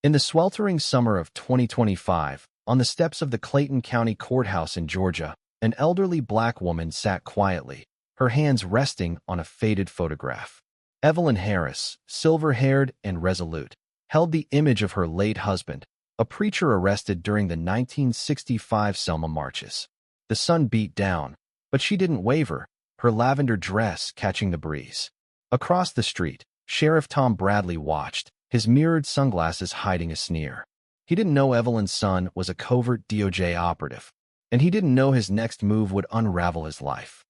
In the sweltering summer of 2025, on the steps of the Clayton County Courthouse in Georgia, an elderly black woman sat quietly, her hands resting on a faded photograph. Evelyn Harris, silver-haired and resolute, held the image of her late husband, a preacher arrested during the 1965 Selma marches. The sun beat down, but she didn't waver, her lavender dress catching the breeze. Across the street, Sheriff Tom Bradley watched, his mirrored sunglasses hiding a sneer. He didn't know Evelyn's son was a covert DOJ operative, and he didn't know his next move would unravel his life.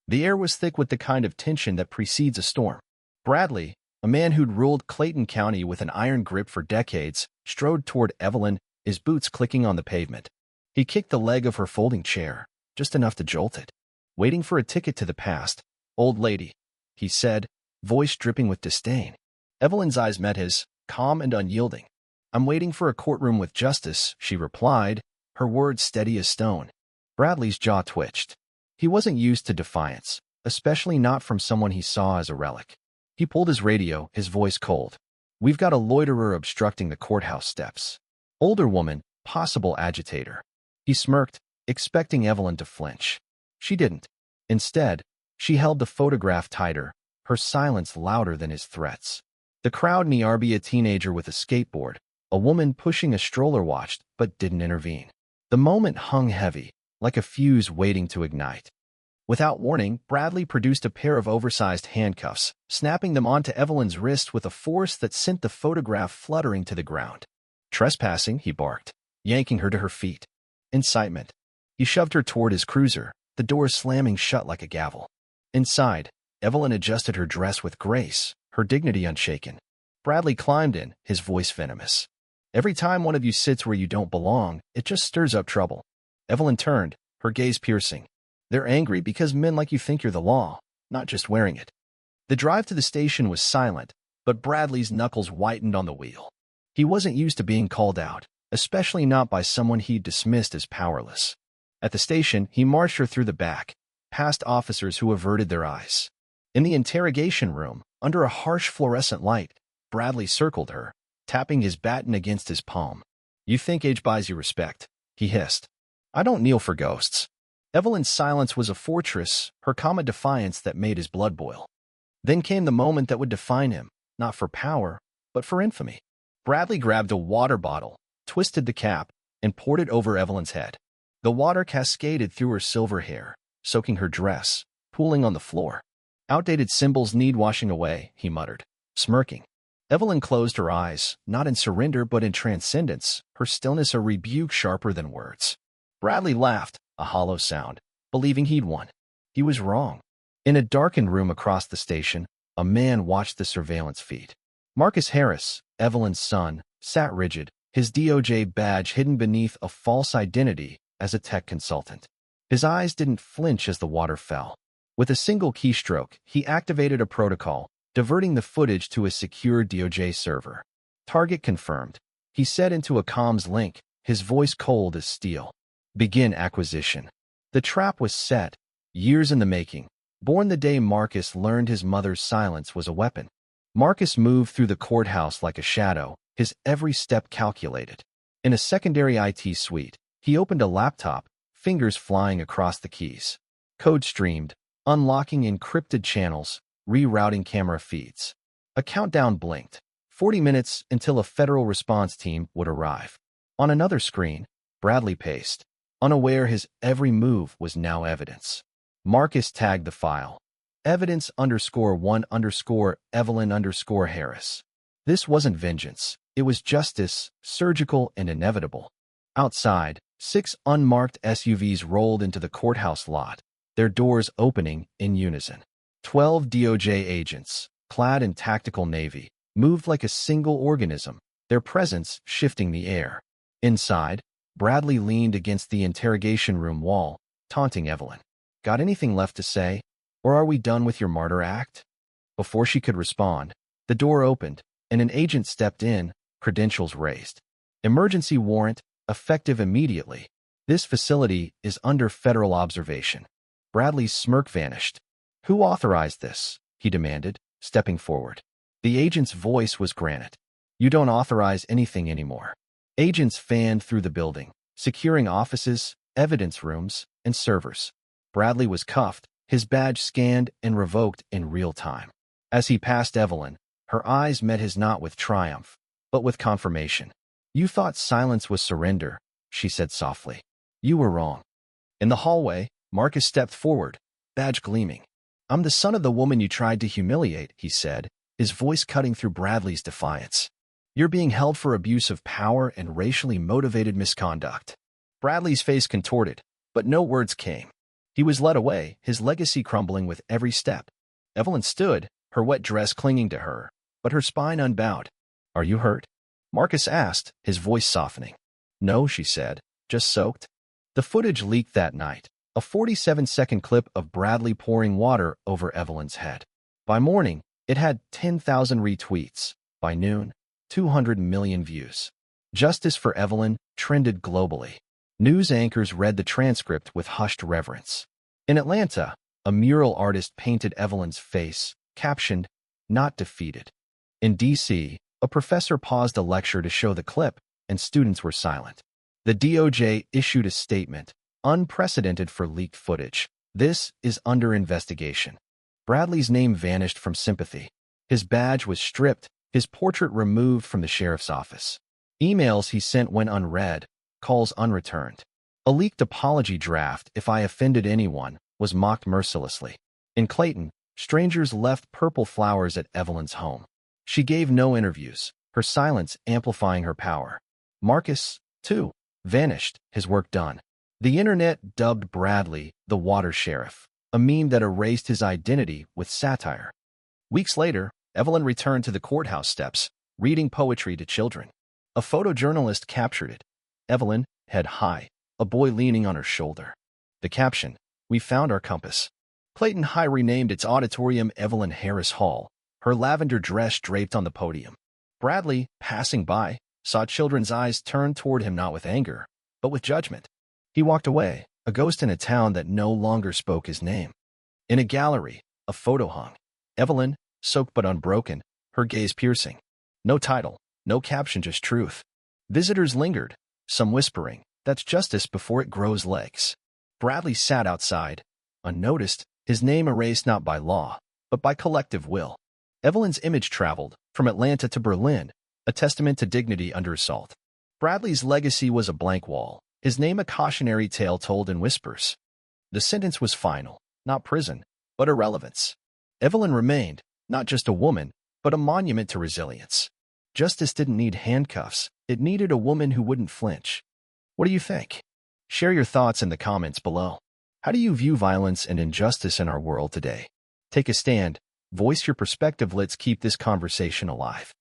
The air was thick with the kind of tension that precedes a storm. Bradley, a man who'd ruled Clayton County with an iron grip for decades, strode toward Evelyn, his boots clicking on the pavement. He kicked the leg of her folding chair, just enough to jolt it. "Waiting for a ticket to the past, old lady," he said, voice dripping with disdain. Evelyn's eyes met his, calm and unyielding. "I'm waiting for a courtroom with justice," she replied, her words steady as stone. Bradley's jaw twitched. He wasn't used to defiance, especially not from someone he saw as a relic. He pulled his radio, his voice cold. "We've got a loiterer obstructing the courthouse steps. Older woman, possible agitator." He smirked, expecting Evelyn to flinch. She didn't. Instead, she held the photograph tighter, her silence louder than his threats. The crowd nearby, a teenager with a skateboard, a woman pushing a stroller, watched but didn't intervene. The moment hung heavy, like a fuse waiting to ignite. Without warning, Bradley produced a pair of oversized handcuffs, snapping them onto Evelyn's wrist with a force that sent the photograph fluttering to the ground. "Trespassing," he barked, yanking her to her feet. "Incitement." He shoved her toward his cruiser, the door slamming shut like a gavel. Inside, Evelyn adjusted her dress with grace, her dignity unshaken. Bradley climbed in, his voice venomous. "Every time one of you sits where you don't belong, it just stirs up trouble." Evelyn turned, her gaze piercing. "They're angry because men like you think you're the law, not just wearing it." The drive to the station was silent, but Bradley's knuckles whitened on the wheel. He wasn't used to being called out, especially not by someone he'd dismissed as powerless. At the station, he marched her through the back, past officers who averted their eyes. In the interrogation room, under a harsh fluorescent light, Bradley circled her, tapping his baton against his palm. "You think age buys you respect," he hissed. "I don't kneel for ghosts." Evelyn's silence was a fortress, her calm a defiance that made his blood boil. Then came the moment that would define him, not for power, but for infamy. Bradley grabbed a water bottle, twisted the cap, and poured it over Evelyn's head. The water cascaded through her silver hair, soaking her dress, pooling on the floor. "Outdated symbols need washing away," he muttered, smirking. Evelyn closed her eyes, not in surrender but in transcendence, her stillness a rebuke sharper than words. Bradley laughed, a hollow sound, believing he'd won. He was wrong. In a darkened room across the station, a man watched the surveillance feed. Marcus Harris, Evelyn's son, sat rigid, his DOJ badge hidden beneath a false identity as a tech consultant. His eyes didn't flinch as the water fell. With a single keystroke, he activated a protocol, diverting the footage to a secure DOJ server. "Target confirmed," he said into a comms link, his voice cold as steel. "Begin acquisition." The trap was set, years in the making, born the day Marcus learned his mother's silence was a weapon. Marcus moved through the courthouse like a shadow, his every step calculated. In a secondary IT suite, he opened a laptop, fingers flying across the keys. Code streamed, unlocking encrypted channels, rerouting camera feeds. A countdown blinked, 40 minutes until a federal response team would arrive. On another screen, Bradley paced, unaware his every move was now evidence. Marcus tagged the file. Evidence_1_Evelyn_Harris. This wasn't vengeance. It was justice, surgical and inevitable. Outside, 6 unmarked SUVs rolled into the courthouse lot, their doors opening in unison. 12 DOJ agents, clad in tactical navy, moved like a single organism, their presence shifting the air. Inside, Bradley leaned against the interrogation room wall, taunting Evelyn. "Got anything left to say? Or are we done with your martyr act?" Before she could respond, the door opened, and an agent stepped in, credentials raised. "Emergency warrant, effective immediately. This facility is under federal observation." Bradley's smirk vanished. "Who authorized this?" he demanded, stepping forward. The agent's voice was granite. You don't authorize anything anymore. Agents fanned through the building, securing offices, evidence rooms, and servers. Bradley was cuffed, his badge scanned and revoked in real time. As he passed Evelyn, her eyes met his not with triumph, but with confirmation. You thought silence was surrender, she said softly. You were wrong. In the hallway, Marcus stepped forward, badge gleaming. I'm the son of the woman you tried to humiliate, he said, his voice cutting through Bradley's defiance. You're being held for abuse of power and racially motivated misconduct. Bradley's face contorted, but no words came. He was led away, his legacy crumbling with every step. Evelyn stood, her wet dress clinging to her, but her spine unbowed. Are you hurt? Marcus asked, his voice softening. No, she said, just soaked. The footage leaked that night, a 47-second clip of Bradley pouring water over Evelyn's head. By morning, it had 10,000 retweets. By noon, 200 million views. Justice for Evelyn trended globally. News anchors read the transcript with hushed reverence. In Atlanta, a mural artist painted Evelyn's face, captioned, "Not defeated." In D.C., a professor paused a lecture to show the clip, and students were silent. The DOJ issued a statement, unprecedented for leaked footage. This is under investigation. Bradley's name vanished from sympathy. His badge was stripped, his portrait removed from the sheriff's office. Emails he sent went unread, calls unreturned. A leaked apology draft, "If I offended anyone," was mocked mercilessly. In Clayton, strangers left purple flowers at Evelyn's home. She gave no interviews, her silence amplifying her power. Marcus, too, vanished, his work done. The internet dubbed Bradley the Water Sheriff, a meme that erased his identity with satire. Weeks later, Evelyn returned to the courthouse steps, reading poetry to children. A photojournalist captured it. Evelyn, head high, a boy leaning on her shoulder. The caption, "We found our compass." Clayton High renamed its auditorium Evelyn Harris Hall, her lavender dress draped on the podium. Bradley, passing by, saw children's eyes turned toward him not with anger, but with judgment. He walked away, a ghost in a town that no longer spoke his name. In a gallery, a photo hung. Evelyn, soaked but unbroken, her gaze piercing. No title, no caption, just truth. Visitors lingered, some whispering, "That's justice before it grows legs." Bradley sat outside, unnoticed, his name erased not by law, but by collective will. Evelyn's image traveled, from Atlanta to Berlin, a testament to dignity under assault. Bradley's legacy was a blank wall, his name a cautionary tale told in whispers. The sentence was final, not prison, but irrelevance. Evelyn remained, not just a woman, but a monument to resilience. Justice didn't need handcuffs, it needed a woman who wouldn't flinch. What do you think? Share your thoughts in the comments below. How do you view violence and injustice in our world today? Take a stand, voice your perspective, let's keep this conversation alive.